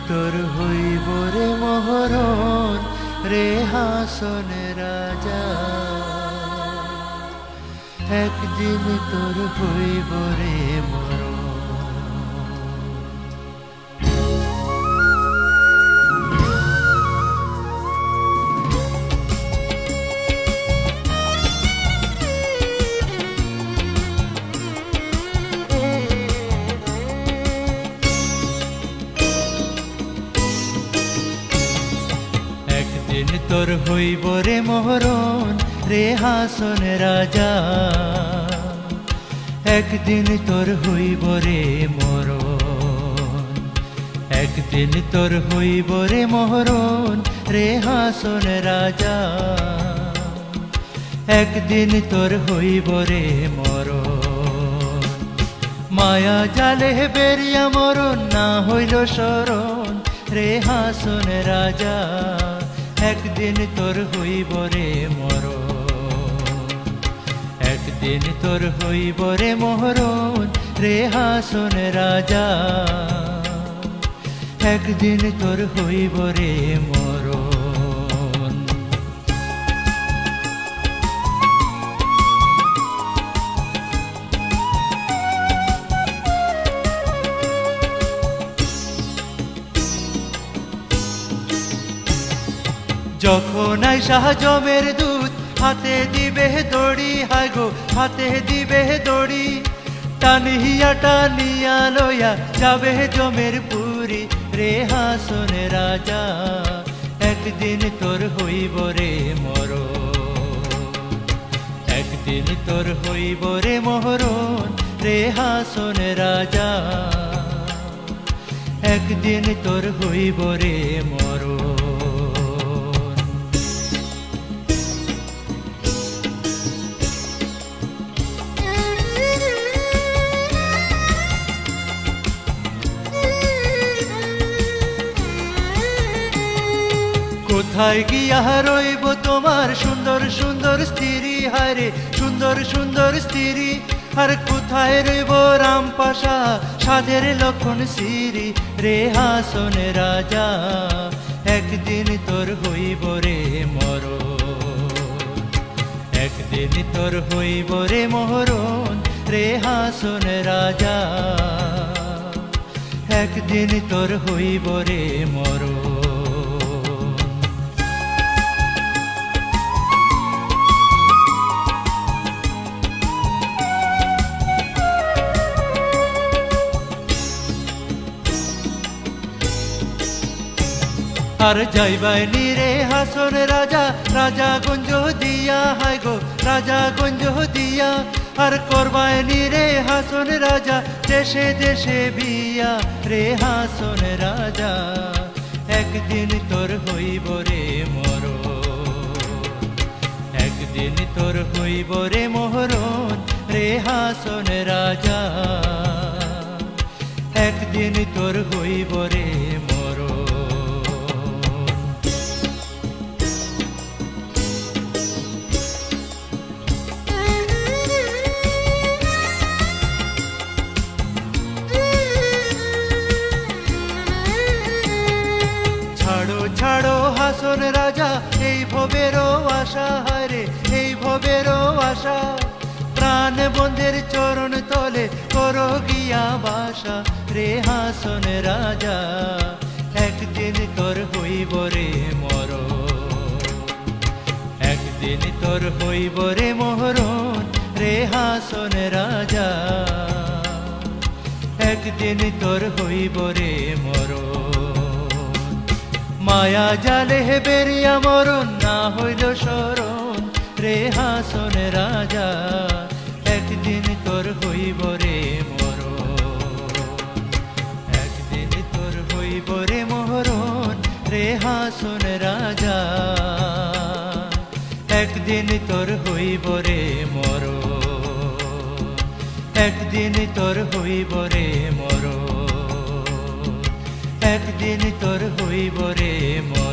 তোর হইব রে মহরণ রে হাসন রাজা, একদিন তোর হইব রে মরণ। একদিন তোর হইব রে মহরণ রে হাসন রাজা, একদিন তোর হইব রে মরণ, একদিন তোর হইব রে মহরণ রে হাসন রাজা, একদিন তোর হইব রে মরণ। মায়া জালে বেরিয়া মরণ না হইল শরণ রে হাসন রাজা, একদিন তোর হইব রে মরণ, একদিন তোর হইব রে মহরণ রে হাসন রাজা, একদিন তোর হইব রে মরণ। যখন আইসা জমের দুধ হাতে দিবে দড়ি, হায় গো হাতে দিবে দড়ি, টানিয়া টানিয়া লইয়া যাবে জমের পুরি রে হাসন রাজা, একদিন তোর হইব রে মরণ, একদিন তোর হইব রে মহরণ রে হাসন রাজা, একদিন তোর হইব রে মরণ। কোথায় গিয়া রইব তোমার সুন্দর সুন্দর স্ত্রী, হায়রে সুন্দর সুন্দর স্ত্রী, আর কোথায় রইব রামপাশা সাধের লক্ষণ শ্রী রে হাসন রাজা, একদিন তোর হইব রে মরণ, একদিন তোর হইব রে মহরণ রে হাসন রাজা, একদিন তোর হইব রে মরণ। আর যাইবাই রে হাসন রাজা, রাজা গঞ্জ দিয়া, হায় গো রাজা গঞ্জ দিয়া, আর করবাই রে হাসন রাজা দেশে দেশে বিয়া রে হাসন রাজা, একদিন তোর হইব রে মরণ, একদিন তোর হইব রে মহরণ রে হাসন রাজা, একদিন তোর হইব রে মরণ। ছাড়ো ছাড়ো হাসন রাজা এই ভবেরও আশা, হায়রে এই ভবেরও আশা, প্রাণ বন্ধের চরণ তলে করো গিয়া বাসা রে হাসন রাজা, একদিন তোর হইব রে মরণ, একদিন তোর হইব রে মহরণ রে হাসন রাজা, একদিন তোর হইব রে মরণ। মায়া জালে বেরিয়া মরণ না হইল শরণ রে হাসন রাজা, একদিন তোর হইব রে মরণ, একদিন তোর হইব রে মহরণ রে হাসন রাজা, একদিন তোর হইব রে মরণ, একদিন তোর হইব রে মরণ, একদিন তোর হইব রে মরণ।